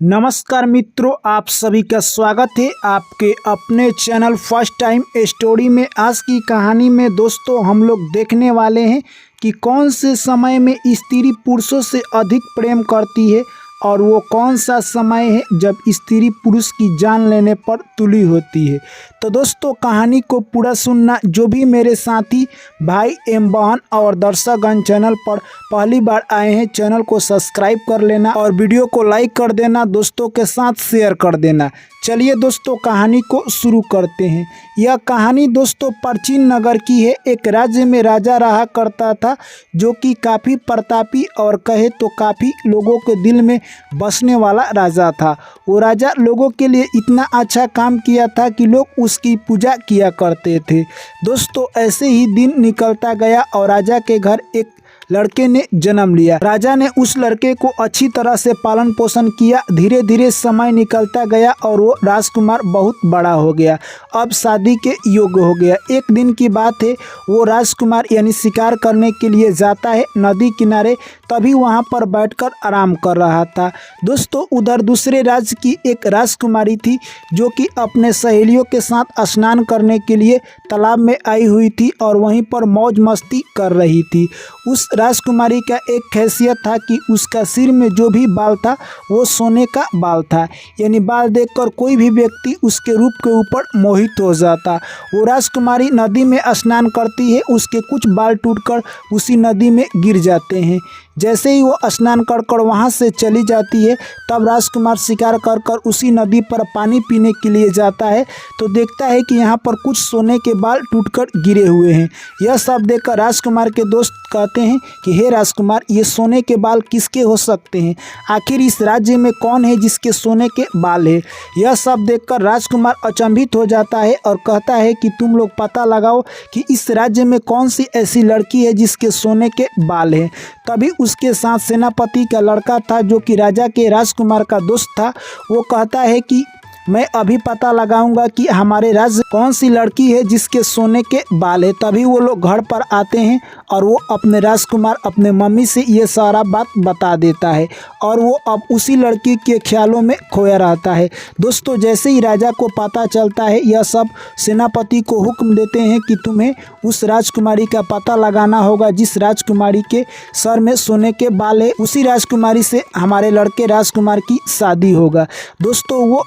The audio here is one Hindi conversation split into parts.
नमस्कार मित्रों, आप सभी का स्वागत है आपके अपने चैनल फर्स्ट टाइम स्टोरी में। आज की कहानी में दोस्तों हम लोग देखने वाले हैं कि कौन से समय में स्त्री पुरुषों से अधिक प्रेम करती है और वो कौन सा समय है जब स्त्री पुरुष की जान लेने पर तुली होती है। तो दोस्तों कहानी को पूरा सुनना। जो भी मेरे साथी भाई एवं बहन और दर्शकगण चैनल पर पहली बार आए हैं, चैनल को सब्सक्राइब कर लेना और वीडियो को लाइक कर देना, दोस्तों के साथ शेयर कर देना। चलिए दोस्तों कहानी को शुरू करते हैं। यह कहानी दोस्तों प्राचीन नगर की है। एक राज्य में राजा रहा करता था जो कि काफ़ी प्रतापी और कहे तो काफ़ी लोगों के दिल में बसने वाला राजा था। वो राजा लोगों के लिए इतना अच्छा काम किया था कि लोग उसकी पूजा किया करते थे। दोस्तों ऐसे ही दिन निकलता गया और राजा के घर एक लड़के ने जन्म लिया। राजा ने उस लड़के को अच्छी तरह से पालन पोषण किया। धीरे धीरे समय निकलता गया और वो राजकुमार बहुत बड़ा हो गया, अब शादी के योग्य हो गया। एक दिन की बात है, वो राजकुमार यानी शिकार करने के लिए जाता है नदी किनारे। तभी वहाँ पर बैठकर आराम कर रहा था। दोस्तों उधर दूसरे राज्य की एक राजकुमारी थी जो कि अपने सहेलियों के साथ स्नान करने के लिए तालाब में आई हुई थी और वहीं पर मौज मस्ती कर रही थी। उस राजकुमारी का एक खासियत था कि उसका सिर में जो भी बाल था वो सोने का बाल था, यानी बाल देखकर कोई भी व्यक्ति उसके रूप के ऊपर मोहित हो जाता। वो राजकुमारी नदी में स्नान करती है, उसके कुछ बाल टूटकर उसी नदी में गिर जाते हैं। जैसे ही वो स्नान कर कर वहाँ से चली जाती है, तब राजकुमार शिकार कर कर उसी नदी पर पानी पीने के लिए जाता है तो देखता है कि यहाँ पर कुछ सोने के बाल टूटकर गिरे हुए हैं। यह सब देखकर राजकुमार के दोस्त कहते हैं कि हे राजकुमार, ये सोने के बाल किसके हो सकते हैं? आखिर इस राज्य में कौन है जिसके सोने के बाल है? यह सब देखकर राजकुमार अचंभित हो जाता है और कहता है कि तुम लोग पता लगाओ कि इस राज्य में कौन सी ऐसी लड़की है जिसके सोने के बाल हैं। तभी उसके साथ सेनापति का लड़का था जो कि राजा के राजकुमार का दोस्त था। वो कहता है कि मैं अभी पता लगाऊंगा कि हमारे राज्य कौन सी लड़की है जिसके सोने के बाल है। तभी वो लोग घर पर आते हैं और वो अपने राजकुमार अपने मम्मी से ये सारा बात बता देता है और वो अब उसी लड़की के ख्यालों में खोया रहता है। दोस्तों जैसे ही राजा को पता चलता है, यह सब सेनापति को हुक्म देते हैं कि तुम्हें उस राजकुमारी का पता लगाना होगा जिस राजकुमारी के सर में सोने के बाल है। उसी राजकुमारी से हमारे लड़के राजकुमार की शादी होगा। दोस्तों वो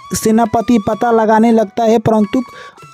पति पता लगाने लगता है परंतु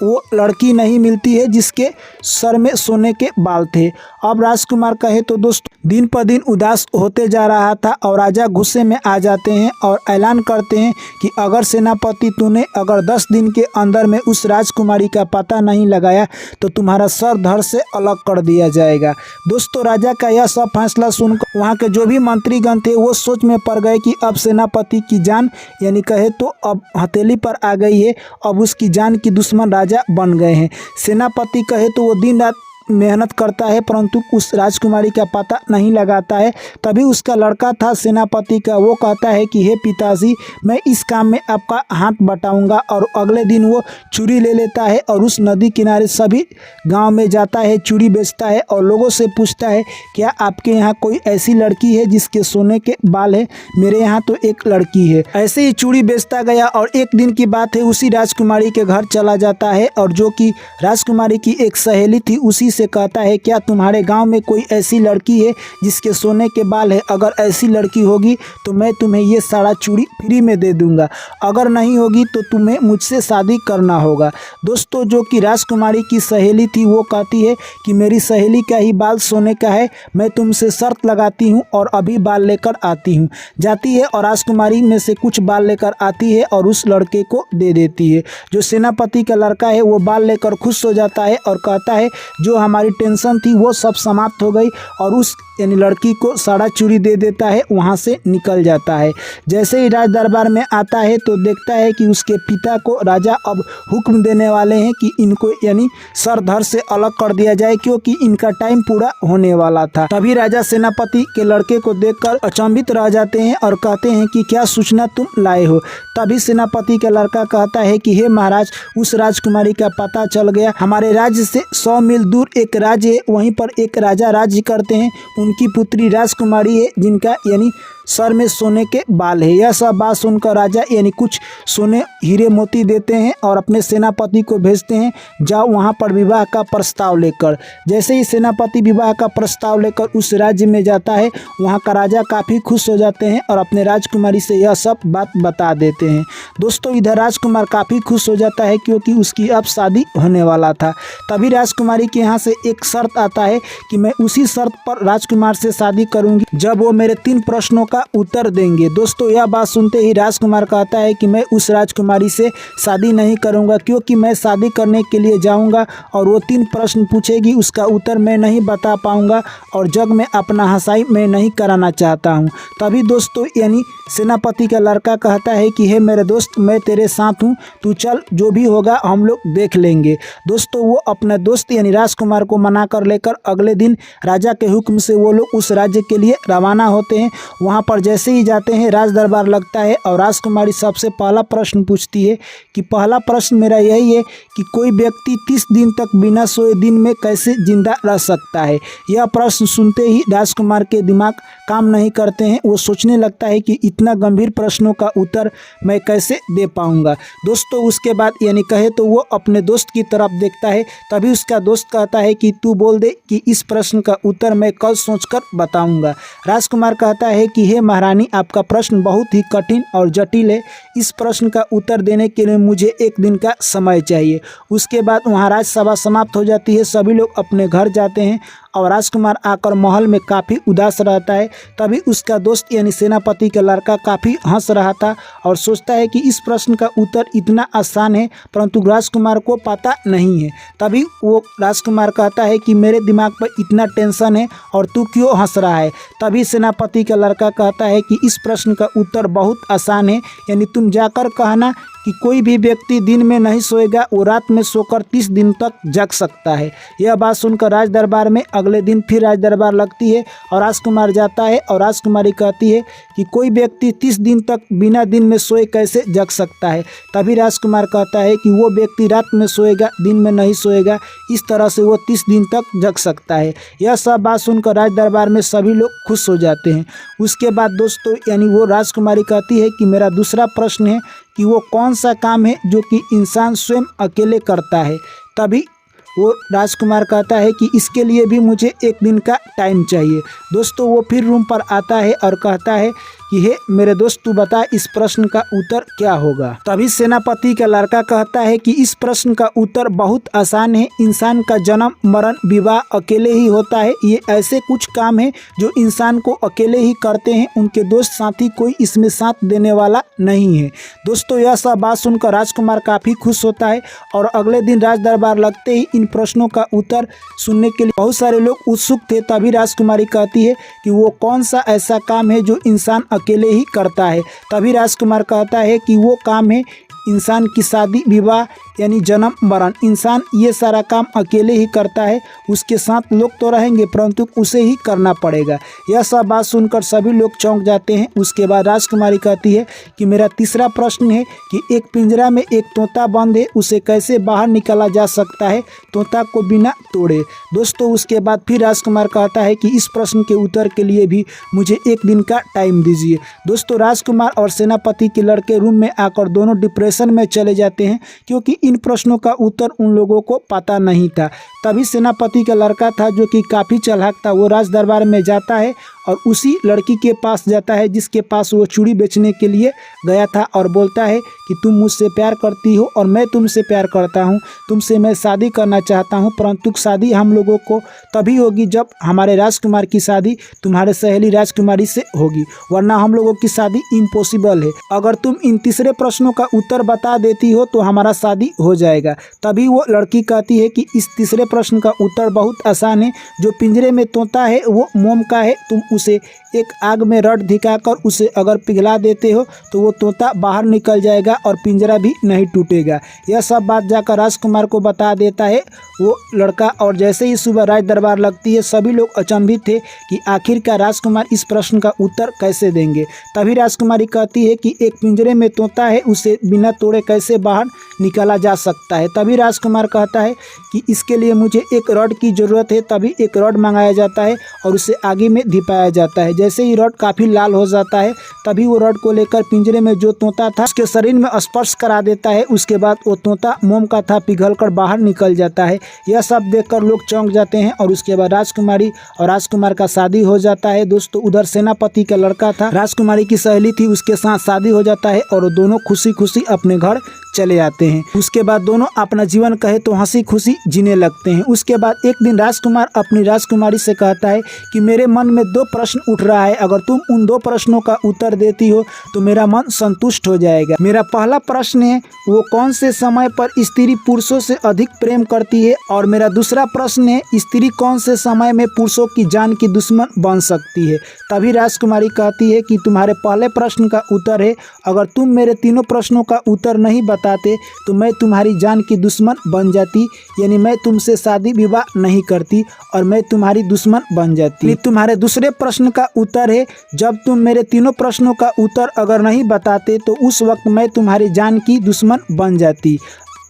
वो लड़की नहीं मिलती है जिसके सर में सोने के बाल थे। अब राजकुमार कहे तो दोस्तों दिन पर दिन उदास होते जा रहा था और राजा गुस्से में आ जाते हैं और ऐलान करते हैं कि अगर सेनापति तूने अगर 10 दिन के अंदर में उस राजकुमारी का पता नहीं लगाया तो तुम्हारा सर धड़ से अलग कर दिया जाएगा। दोस्तों राजा का यह सब फैसला सुनकर वहाँ के जो भी मंत्रीगण थे वो सोच में पड़ गए कि अब सेनापति की जान यानी कहे तो अब हथेली पर आ गई है, अब उसकी जान की दुश्मन राजा बन गए हैं। सेनापति कहे तो वो दिन रात मेहनत करता है परंतु उस राजकुमारी का पता नहीं लगाता है। तभी उसका लड़का था सेनापति का, वो कहता है कि हे पिताजी, मैं इस काम में आपका हाथ बटाऊंगा। और अगले दिन वो चूड़ी ले लेता है और उस नदी किनारे सभी गांव में जाता है, चूड़ी बेचता है और लोगों से पूछता है क्या आपके यहाँ कोई ऐसी लड़की है जिसके सोने के बाल है? मेरे यहाँ तो एक लड़की है। ऐसे ही चूड़ी बेचता गया और एक दिन की बात है, उसी राजकुमारी के घर चला जाता है और जो कि राजकुमारी की एक सहेली थी उसी से कहता है क्या तुम्हारे गांव में कोई ऐसी लड़की है जिसके सोने के बाल है? अगर ऐसी लड़की होगी तो मैं तुम्हें ये सारा चूड़ी फ्री में दे दूंगा, अगर नहीं होगी तो तुम्हें मुझसे शादी करना होगा। दोस्तों जो कि राजकुमारी की सहेली थी वो कहती है कि मेरी सहेली का ही बाल सोने का है, मैं तुमसे शर्त लगाती हूँ और अभी बाल लेकर आती हूँ। जाती है और राजकुमारी में से कुछ बाल लेकर आती है और उस लड़के को दे देती है। जो सेनापति का लड़का है वो बाल लेकर खुश हो जाता है और कहता है जो हमारी टेंशन थी वो सब समाप्त हो गई और उस यानी लड़की को सारा चूड़ी दे देता है, वहाँ से निकल जाता है। जैसे ही राज दरबार में आता है तो देखता है कि उसके पिता को राजा अब हुक्म देने वाले हैं कि इनको यानी सर धड़ से अलग कर दिया जाए क्योंकि इनका टाइम पूरा होने वाला था। तभी राजा सेनापति के लड़के को देखकर अचंभित रह जाते हैं और कहते हैं कि क्या सूचना तुम लाए हो? तभी सेनापति का लड़का कहता है कि हे महाराज, उस राजकुमारी का पता चल गया, हमारे राज्य से 100 मील दूर एक राज्य है, वहीं पर एक राजा राज्य करते हैं। उनकी पुत्री राजकुमारी है, जिनका यानी सर में सोने के बाल है। यह सब बात सुनकर राजा यानी कुछ सोने हीरे मोती देते हैं और अपने सेनापति को भेजते हैं, जाओ वहां पर विवाह का प्रस्ताव लेकर। जैसे ही सेनापति विवाह का प्रस्ताव लेकर उस राज्य में जाता है, वहां का राजा काफ़ी खुश हो जाते हैं और अपने राजकुमारी से यह सब बात बता देते हैं। दोस्तों, इधर राजकुमार काफ़ी खुश हो जाता है क्योंकि उसकी अब शादी होने वाला था। तभी राजकुमारी के यहाँ से एक शर्त आता है कि मैं उसी शर्त पर राजकुमार से शादी करूंगी जब वो मेरे 3 प्रश्नों का उत्तर देंगे। दोस्तों, यह बात सुनते ही राजकुमार कहता है कि मैं उस राजकुमारी से शादी नहीं करूंगा, क्योंकि मैं शादी करने के लिए जाऊंगा और वो 3 प्रश्न पूछेगी, उसका उत्तर मैं नहीं बता पाऊंगा और जग में अपना हंसाई मैं नहीं कराना चाहता हूं। तभी दोस्तों यानी सेनापति का लड़का कहता है कि हे मेरे दोस्त, मैं तेरे साथ हूं, तू चल, जो भी होगा हम लोग देख लेंगे। दोस्तों, वो अपने दोस्त यानी राजकुमार को मना कर लेकर अगले दिन राजा के हुक्म से वो लोग उस राज्य के लिए रवाना होते हैं। वहाँ पर जैसे ही जाते हैं, राज दरबार लगता है और राजकुमारी सबसे पहला प्रश्न पूछती है कि पहला प्रश्न मेरा यही है कि कोई व्यक्ति 30 दिन तक बिना सोए दिन में कैसे जिंदा रह सकता है। यह प्रश्न सुनते ही राजकुमार के दिमाग काम नहीं करते हैं। वो सोचने लगता है कि इतना गंभीर प्रश्नों का उत्तर मैं कैसे दे पाऊंगा। दोस्तों, उसके बाद यानी कहे तो वो अपने दोस्त की तरफ देखता है। तभी उसका दोस्त कहता है कि तू बोल दे कि इस प्रश्न का उत्तर मैं कल सोचकर बताऊंगा। राजकुमार कहता है कि हे महारानी, आपका प्रश्न बहुत ही कठिन और जटिल है। इस प्रश्न का उत्तर देने के लिए मुझे 1 दिन का समय चाहिए। उसके बाद वहाँ राजसभा समाप्त हो जाती है। सभी लोग अपने घर जाते हैं और राजकुमार आकर महल में काफ़ी उदास रहता है। तभी उसका दोस्त यानी सेनापति का लड़का काफ़ी हंस रहा था और सोचता है कि इस प्रश्न का उत्तर इतना आसान है, परंतु राजकुमार को पता नहीं है। तभी वो राजकुमार कहता है कि मेरे दिमाग पर इतना टेंशन है और तू क्यों हंस रहा है। तभी सेनापति का लड़का कहता है कि इस प्रश्न का उत्तर बहुत आसान है, यानी तुम जाकर कहना कि कोई भी व्यक्ति दिन में नहीं सोएगा, वो रात में सोकर 30 दिन तक जग सकता है। यह बात सुनकर राज दरबार में अगले दिन फिर राज दरबार लगती है और राजकुमार जाता है और राजकुमारी कहती है कि कोई व्यक्ति 30 दिन तक बिना दिन में सोए कैसे जग सकता है। तभी राजकुमार कहता है कि वो व्यक्ति रात में सोएगा, दिन में नहीं सोएगा, इस तरह से वो 30 दिन तक जग सकता है। यह सब बात सुनकर राज दरबार में सभी लोग खुश हो जाते हैं। उसके बाद दोस्तों यानी वो राजकुमारी कहती है कि मेरा दूसरा प्रश्न है कि वो कौन सा काम है जो कि इंसान स्वयं अकेले करता है। तभी वो राजकुमार कहता है कि इसके लिए भी मुझे 1 दिन का टाइम चाहिए। दोस्तों, वो फिर रूम पर आता है और कहता है कि हे मेरे दोस्त, तू बता इस प्रश्न का उत्तर क्या होगा। तभी सेनापति का लड़का कहता है कि इस प्रश्न का उत्तर बहुत आसान है। इंसान का जन्म, मरण, विवाह अकेले ही होता है। ये ऐसे कुछ काम है जो इंसान को अकेले ही करते हैं, उनके दोस्त साथी कोई इसमें साथ देने वाला नहीं है। दोस्तों, यह सब बात सुनकर राजकुमार काफ़ी खुश होता है और अगले दिन राज दरबार लगते ही इन प्रश्नों का उत्तर सुनने के लिए बहुत सारे लोग उत्सुक थे। तभी राजकुमारी कहती है कि वो कौन सा ऐसा काम है जो इंसान अकेले ही करता है। तभी राजकुमार कहता है कि वो काम है इंसान की शादी, विवाह यानी जन्म, मरण। इंसान ये सारा काम अकेले ही करता है, उसके साथ लोग तो रहेंगे परंतु उसे ही करना पड़ेगा। यह सब बात सुनकर सभी लोग चौंक जाते हैं। उसके बाद राजकुमारी कहती है कि मेरा तीसरा प्रश्न है कि एक पिंजरा में एक तोता बंद है, उसे कैसे बाहर निकाला जा सकता है तोता को बिना तोड़े। दोस्तों, उसके बाद फिर राजकुमार कहता है कि इस प्रश्न के उत्तर के लिए भी मुझे 1 दिन का टाइम दीजिए। दोस्तों, राजकुमार और सेनापति के लड़के रूम में आकर दोनों डिप्रेशन में चले जाते हैं क्योंकि इन प्रश्नों का उत्तर उन लोगों को पता नहीं था। तभी सेनापति का लड़का था जो कि काफ़ी चालाक था, वो राज दरबार में जाता है और उसी लड़की के पास जाता है जिसके पास वो चूड़ी बेचने के लिए गया था और बोलता है कि तुम मुझसे प्यार करती हो और मैं तुमसे प्यार करता हूँ, तुमसे मैं शादी करना चाहता हूँ, परंतु शादी हम लोगों को तभी होगी जब हमारे राजकुमार की शादी तुम्हारे सहेली राजकुमारी से होगी, वरना हम लोगों की शादी इम्पॉसिबल है। अगर तुम इन तीसरे प्रश्नों का उत्तर बता देती हो तो हमारा शादी हो जाएगा। तभी वो लड़की कहती है कि इस तीसरे प्रश्न का उत्तर बहुत आसान है, जो पिंजरे में तोता है वो मोम का है, तुम उसे एक आग में रड धिकाकर उसे अगर पिघला देते हो तो वो तोता बाहर निकल जाएगा और पिंजरा भी नहीं टूटेगा। यह सब बात जाकर राजकुमार को बता देता है वो लड़का। और जैसे ही सुबह राज दरबार लगती है सभी लोग अचंभित थे कि आखिरकार राजकुमार इस प्रश्न का उत्तर कैसे देंगे। तभी राजकुमारी कहती है कि एक पिंजरे में तोता है, उसे बिना तोड़े कैसे बाहर निकाला जा सकता है। तभी राजकुमार कहता है कि इसके लिए मुझे एक रॉड की ज़रूरत है। तभी एक रॉड मंगाया जाता है और उसे आगे में धिपाया जाता है। जैसे ही रॉड काफ़ी लाल हो जाता है तभी वो रॉड को लेकर पिंजरे में जो तोता था उसके शरीर में स्पर्श करा देता है। उसके बाद वो तोता मोम का था पिघलकर बाहर निकल जाता है। यह सब देखकर लोग चौंक जाते हैं और उसके बाद राजकुमारी और राजकुमार का शादी हो जाता है। दोस्तों उधर सेनापति का लड़का था, राजकुमारी की सहेली थी, उसके साथ शादी हो जाता है और दोनों खुशी खुशी अपने घर चले आते हैं। उसके बाद दोनों अपना जीवन कहे तो हंसी खुशी जीने लगते हैं। उसके बाद एक दिन राजकुमार अपनी राजकुमारी से कहता है कि मेरे मन में 2 प्रश्न उठ रहा है, अगर तुम उन 2 प्रश्नों का उत्तर देती हो तो मेरा मन संतुष्ट हो जाएगा। मेरा पहला प्रश्न है वो कौन से समय पर स्त्री पुरुषों से अधिक प्रेम करती है, और मेरा दूसरा प्रश्न है स्त्री कौन से समय में पुरुषों की जान की दुश्मन बन सकती है। तभी राजकुमारी कहती है कि तुम्हारे पहले प्रश्न का उत्तर है अगर तुम मेरे तीनों प्रश्नों का उत्तर नहीं बताते तो मैं तुम्हारी जान की दुश्मन बन जाती, यानी मैं तुमसे शादी विवाह नहीं करती और मैं तुम्हारी दुश्मन बन जाती। तुम्हारे दूसरे प्रश्न का उत्तर है जब तुम मेरे तीनों प्रश्नों का उत्तर अगर नहीं बताते तो उस वक्त मैं तुम्हारी जान की दुश्मन बन जाती।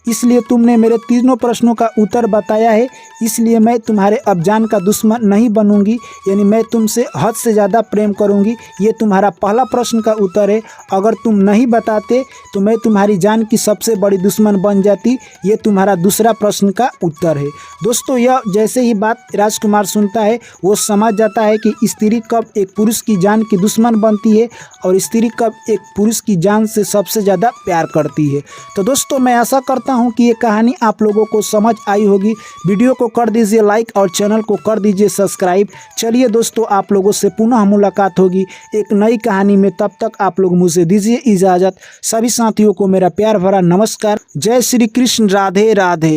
इसलिए तुमने मेरे तीनों प्रश्नों का उत्तर बताया है, इसलिए मैं तुम्हारे अब जान का दुश्मन नहीं बनूंगी, यानी मैं तुमसे हद से ज़्यादा प्रेम करूंगी। ये तुम्हारा पहला प्रश्न का उत्तर है। अगर तुम नहीं बताते तो मैं तुम्हारी जान की सबसे बड़ी दुश्मन बन जाती। ये तुम्हारा दूसरा प्रश्न का उत्तर है। दोस्तों यह जैसे ही बात राजकुमार सुनता है वो समझ जाता है कि स्त्री कब एक पुरुष की जान की दुश्मन बनती है और स्त्री कब एक पुरुष की जान से सबसे ज़्यादा प्यार करती है। तो दोस्तों मैं आशा करता हूं कि ये कहानी आप लोगों को समझ आई होगी। वीडियो को कर दीजिए लाइक और चैनल को कर दीजिए सब्सक्राइब। चलिए दोस्तों आप लोगों से पुनः मुलाकात होगी एक नई कहानी में। तब तक आप लोग मुझे दीजिए इजाज़त। सभी साथियों को मेरा प्यार भरा नमस्कार। जय श्री कृष्ण, राधे राधे।